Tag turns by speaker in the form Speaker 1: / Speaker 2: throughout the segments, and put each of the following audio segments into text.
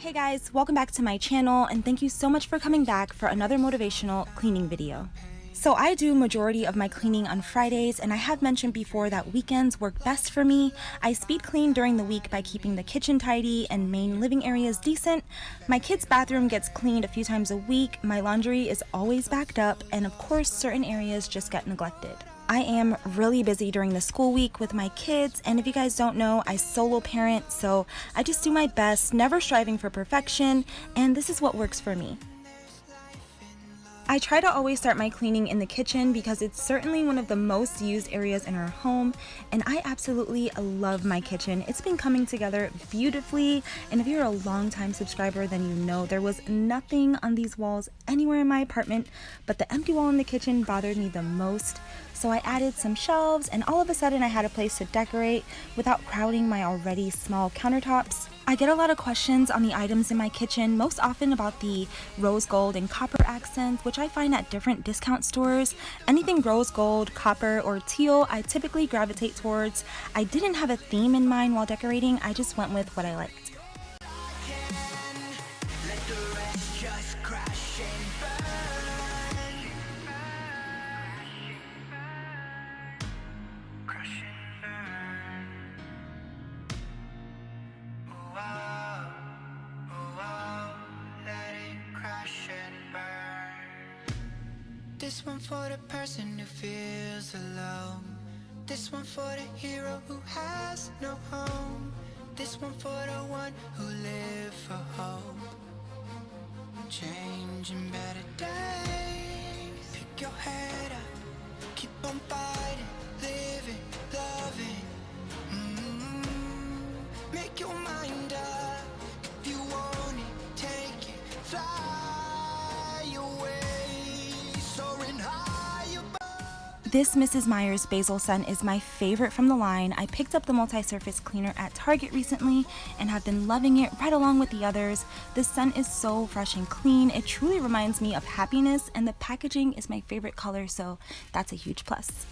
Speaker 1: Hey guys, welcome back to my channel and thank you so much for coming back for another motivational cleaning video. So I do majority of my cleaning on Fridays, and I have mentioned before that weekends work best for me. I speed clean during the week by keeping the kitchen tidy and main living areas decent. My kids' bathroom gets cleaned a few times a week, my laundry is always backed up, and of course certain areas just get neglected. I am really busy during the school week with my kids, and if you guys don't know, I solo parent, so I just do my best, never striving for perfection, and this is what works for me. I try to always start my cleaning in the kitchen because it's certainly one of the most used areas in our home, and I absolutely love my kitchen. It's been coming together beautifully, and if you're a long-time subscriber, then you know there was nothing on these walls anywhere in my apartment, but the empty wall in the kitchen bothered me the most. So I added some shelves, and all of a sudden I had a place to decorate without crowding my already small countertops. I get a lot of questions on the items in my kitchen, most often about the rose gold and copper accents, which I find at different discount stores. Anything rose gold, copper, or teal, I typically gravitate towards. I didn't have a theme in mind while decorating, I just went with what I liked.
Speaker 2: This one for the person who feels alone. This one for the hero who has no home. This one for the one who live for hope. Changing better days. Pick your head up, keep on fighting, living, loving. Make your mind up. If you want it, take it, fly away.
Speaker 1: This Mrs. Meyers basil scent is my favorite from the line. I picked up the multi-surface cleaner at Target recently and have been loving it right along with the others. This scent is so fresh and clean. It truly reminds me of happiness, and the packaging is my favorite color, so that's a huge plus.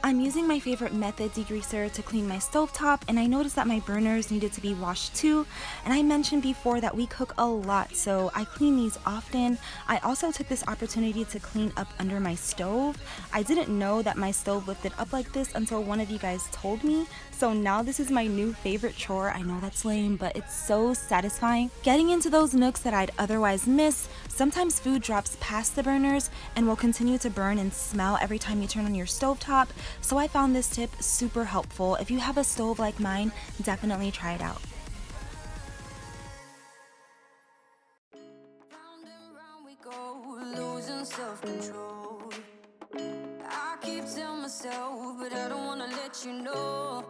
Speaker 1: I'm using my favorite method degreaser to clean my stovetop, and I noticed that my burners needed to be washed too. And I mentioned before that we cook a lot, so I clean these often. I also took this opportunity to clean up under my stove. I didn't know that my stove lifted up like this until one of you guys told me. So now this is my new favorite chore. I know that's lame, but it's so satisfying. Getting into those nooks that I'd otherwise miss. Sometimes food drops past the burners and will continue to burn and smell every time you turn on your stovetop. So I found this tip super helpful. If you have a stove like mine, definitely try it out.
Speaker 3: Round and round we go, losing self-control. I keep telling myself, but I don't wanna let you know.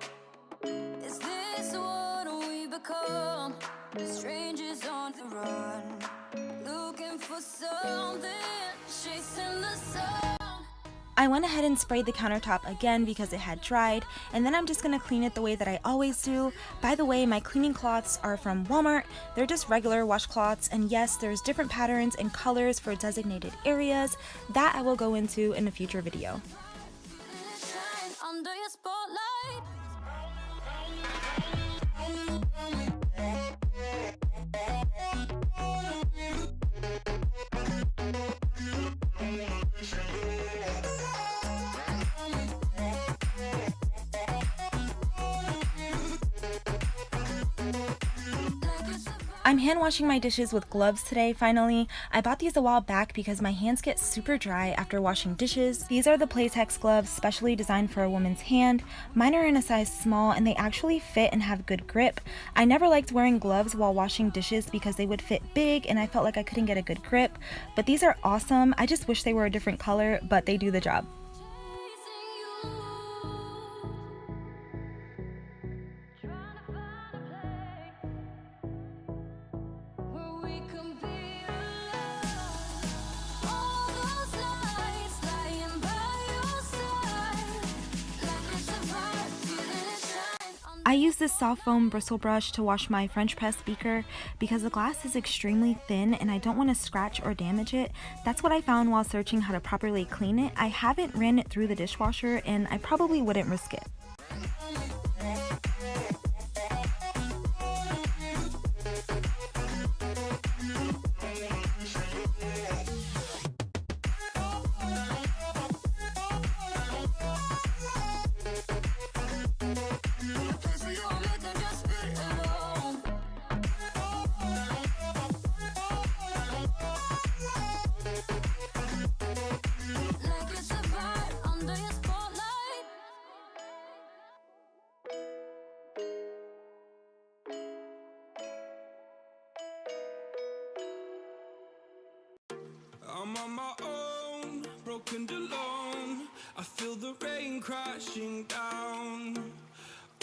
Speaker 3: Is this what we become? Strangers on the run, looking for something, chasing the sun.
Speaker 1: I went ahead and sprayed the countertop again because it had dried, and then I'm just gonna clean it the way that I always do. By the way, my cleaning cloths are from Walmart. They're just regular washcloths, and yes, there's different patterns and colors for designated areas. That I will go into in a future video.
Speaker 3: Under your spotlight.
Speaker 1: I'm hand washing my dishes with gloves today finally. I bought these a while back because my hands get super dry after washing dishes. These are the Playtex gloves, specially designed for a woman's hand. Mine are in a size small and they actually fit and have good grip. I never liked wearing gloves while washing dishes because they would fit big and I felt like I couldn't get a good grip. But these are awesome. I just wish they were a different color, but they do the job. I use this soft foam bristle brush to wash my French press beaker because the glass is extremely thin and I don't want to scratch or damage it. That's what I found while searching how to properly clean it. I haven't ran it through the dishwasher and I probably wouldn't risk it.
Speaker 2: I'm on my own, broken alone. I feel the rain crashing down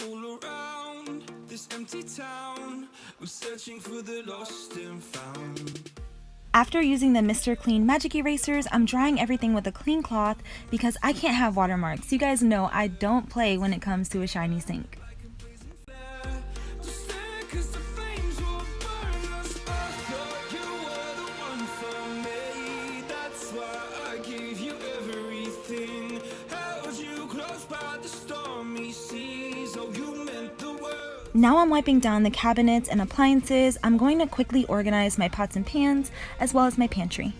Speaker 2: all around this empty town. I'm searching for the lost and found.
Speaker 1: After using the Mr. Clean magic erasers, I'm drying everything with a clean cloth because I can't have watermarks. You guys know I don't play when it comes to a shiny sink. Now I'm wiping down the cabinets and appliances. I'm going to quickly organize my pots and pans as well as my pantry.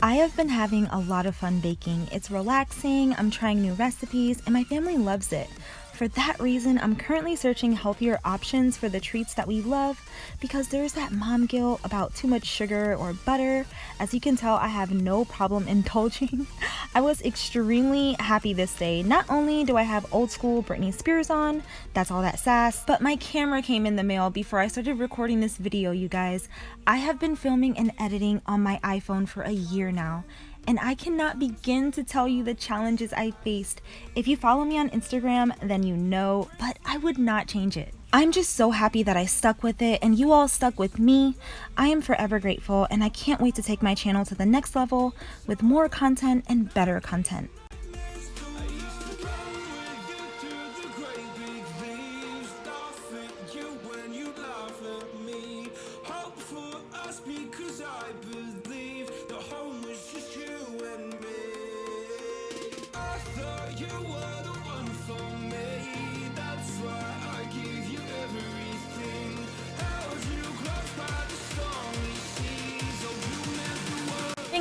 Speaker 1: I have been having a lot of fun baking. It's relaxing, I'm trying new recipes, and my family loves it. For that reason, I'm currently searching healthier options for the treats that we love because there's that mom guilt about too much sugar or butter. As you can tell, I have no problem indulging. I was extremely happy this day. Not only do I have old school Britney Spears on, that's all that sass, but my camera came in the mail before I started recording this video, you guys. I have been filming and editing on my iPhone for a year now, and I cannot begin to tell you the challenges I faced. If you follow me on Instagram, then you know, but I would not change it. I'm just so happy that I stuck with it and you all stuck with me. I am forever grateful and I can't wait to take my channel to the next level with more content and better content.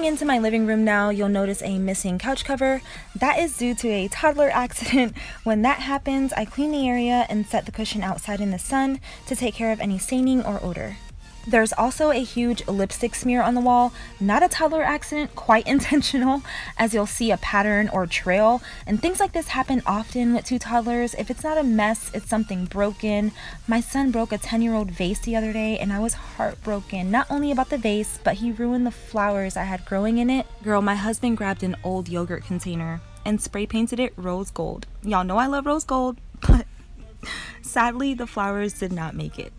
Speaker 1: Into my living room now, you'll notice a missing couch cover. That is due to a toddler accident. When that happens, I clean the area and set the cushion outside in the sun to take care of any staining or odor. There's also a huge lipstick smear on the wall, not a toddler accident, quite intentional, as you'll see a pattern or trail, and things like this happen often with two toddlers. If it's not a mess, it's something broken. My son broke a 10-year-old vase the other day and I was heartbroken, not only about the vase, but he ruined the flowers I had growing in it. Girl, my husband grabbed an old yogurt container and spray painted it rose gold. Y'all know I love rose gold, but sadly the flowers did not make it.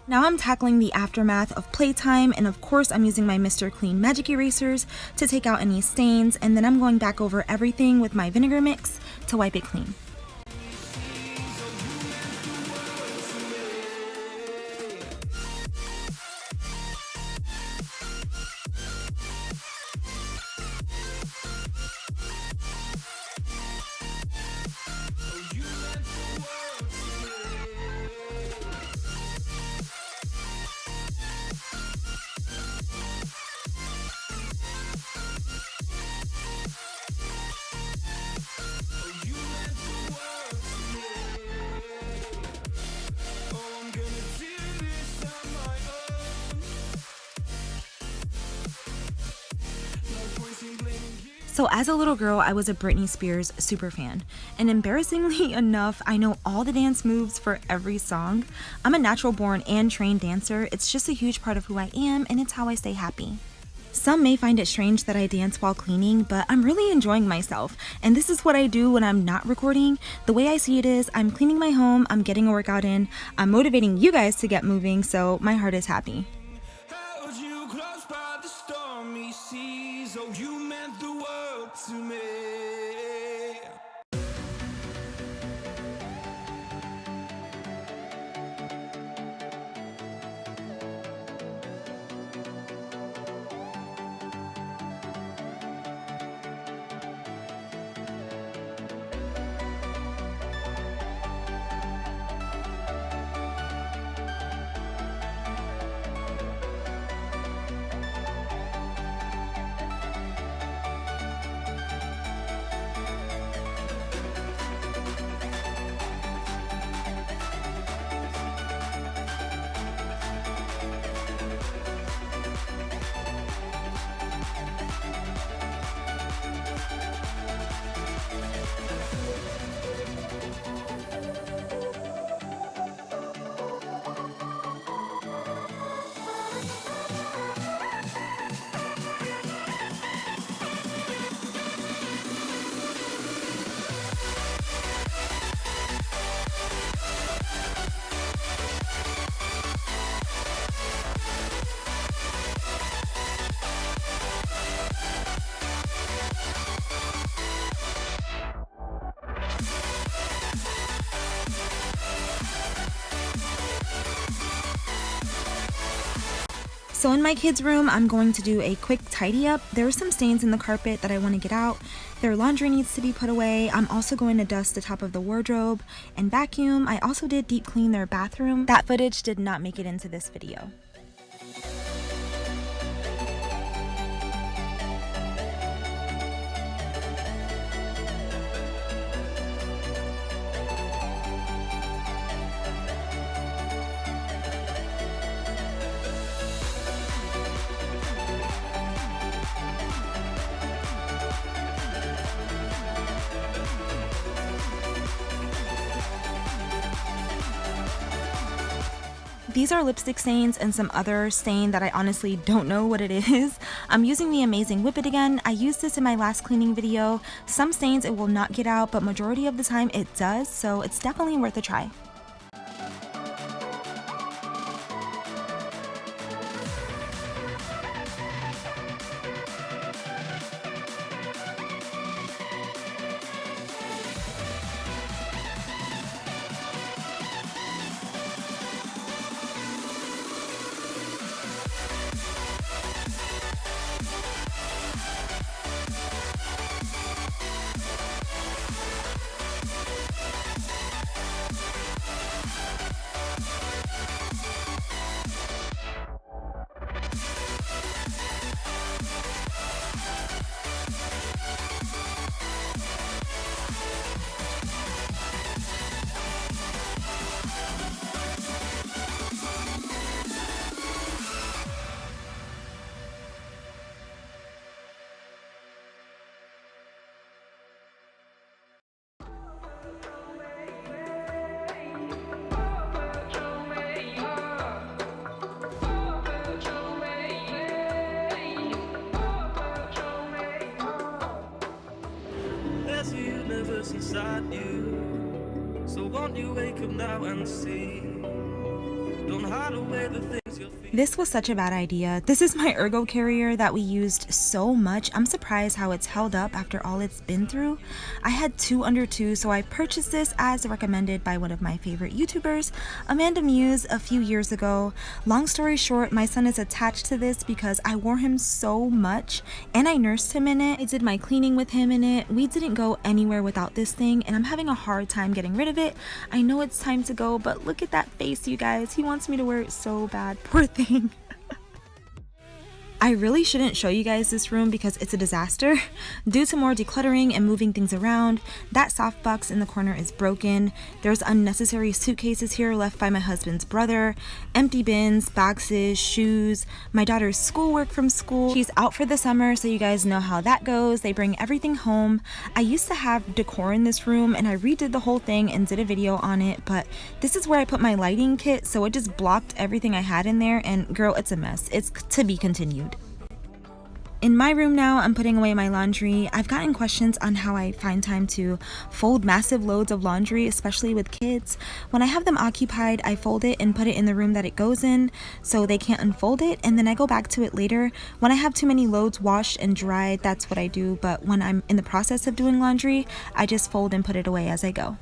Speaker 1: Now I'm tackling the aftermath of playtime, and of course I'm using my Mr. Clean magic erasers to take out any stains, and then I'm going back over everything with my vinegar mix to wipe it clean. So as a little girl, I was a Britney Spears super fan, and embarrassingly enough, I know all the dance moves for every song. I'm a natural born and trained dancer. It's just a huge part of who I am, and it's how I stay happy. Some may find it strange that I dance while cleaning, but I'm really enjoying myself. And this is what I do when I'm not recording. The way I see it is, I'm cleaning my home, I'm getting a workout in, I'm motivating you guys to get moving, so my heart is happy.
Speaker 2: Held you close by the stormy seas. Oh, you meant the world to me.
Speaker 1: So in my kids' room, I'm going to do a quick tidy up. There are some stains in the carpet that I want to get out. Their laundry needs to be put away. I'm also going to dust the top of the wardrobe and vacuum. I also did deep clean their bathroom. That footage did not make it into this video. These are lipstick stains and some other stain that I honestly don't know what it is. I'm using the Amazing Whip It again. I used this in my last cleaning video. Some stains it will not get out, but majority of the time it does, so it's definitely worth a try.
Speaker 2: Inside you, so won't you wake up now and see? Don't hide away the things you'll feel.
Speaker 1: This was such a bad idea. This is my ergo carrier that we used so much. I'm surprised how it's held up after all it's been through. I had 2 under 2, so I purchased this as recommended by one of my favorite YouTubers, Amanda Muse, a few years ago. Long story short, my son is attached to this because I wore him so much and I nursed him in it. I did my cleaning with him in it. We didn't go anywhere without this thing and I'm having a hard time getting rid of it. I know it's time to go, but look at that face, you guys. He wants me to wear it so bad. Poor thing. I really shouldn't show you guys this room because it's a disaster. Due to more decluttering and moving things around, that softbox in the corner is broken. There's unnecessary suitcases here left by my husband's brother, empty bins, boxes, shoes, my daughter's schoolwork from school. She's out for the summer, so you guys know how that goes. They bring everything home. I used to have decor in this room and I redid the whole thing and did a video on it, but this is where I put my lighting kit, so it just blocked everything I had in there, and girl, it's a mess. It's to be continued. In my room now, I'm putting away my laundry. I've gotten questions on how I find time to fold massive loads of laundry, especially with kids. When I have them occupied, I fold it and put it in the room that it goes in so they can't unfold it, and then I go back to it later. When I have too many loads washed and dried, that's what I do, but when I'm in the process of doing laundry, I just fold and put it away as I go.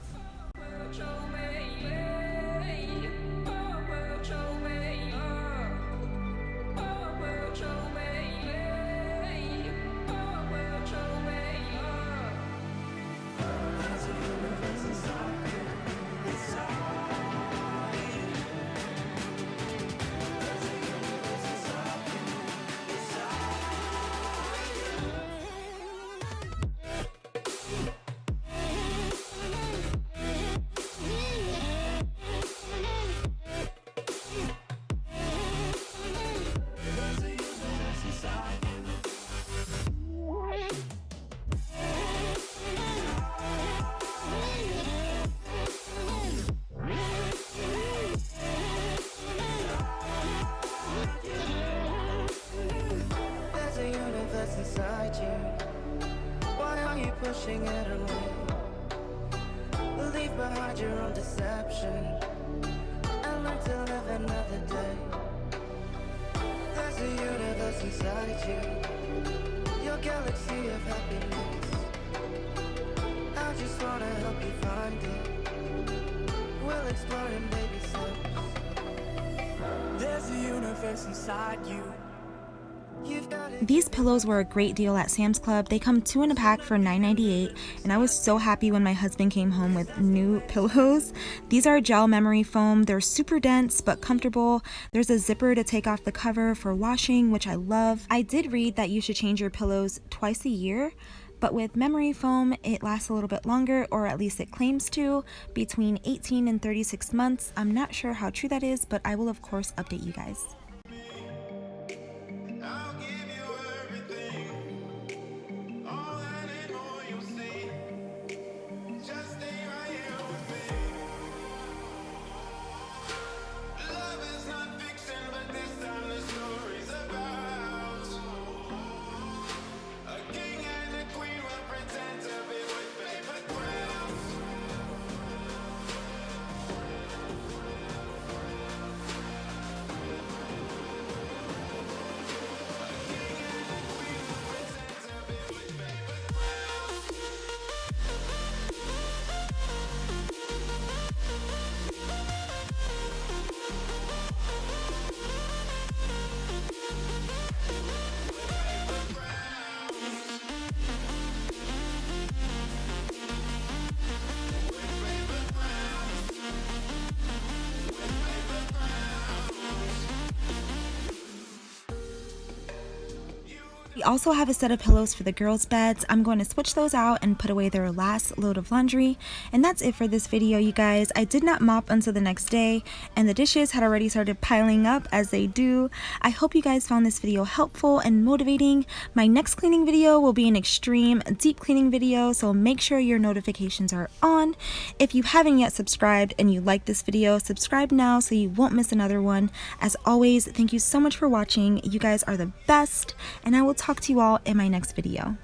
Speaker 2: Inside you, why are you pushing it away? Leave behind your own deception and learn to live another day. There's a universe inside you, your galaxy of happiness. I just wanna help you find it. We'll explore in baby steps. There's a universe inside you.
Speaker 1: These pillows were a great deal at Sam's Club. They come 2 in a pack for $9.98, and I was so happy when my husband came home with new pillows. These are gel memory foam. They're super dense but comfortable. There's a zipper to take off the cover for washing, which I love. I did read that you should change your pillows twice a year, but with memory foam, it lasts a little bit longer, or at least it claims to, between 18 and 36 months. I'm not sure how true that is, but I will of course update you guys. We also have a set of pillows for the girls' beds. I'm going to switch those out and put away their last load of laundry. And that's it for this video, you guys. I did not mop until the next day, and the dishes had already started piling up, as they do. I hope you guys found this video helpful and motivating. My next cleaning video will be an extreme deep cleaning video, so make sure your notifications are on. If you haven't yet subscribed and you like this video, subscribe now so you won't miss another one. As always, thank you so much for watching. You guys are the best, and I will talk to you all in my next video.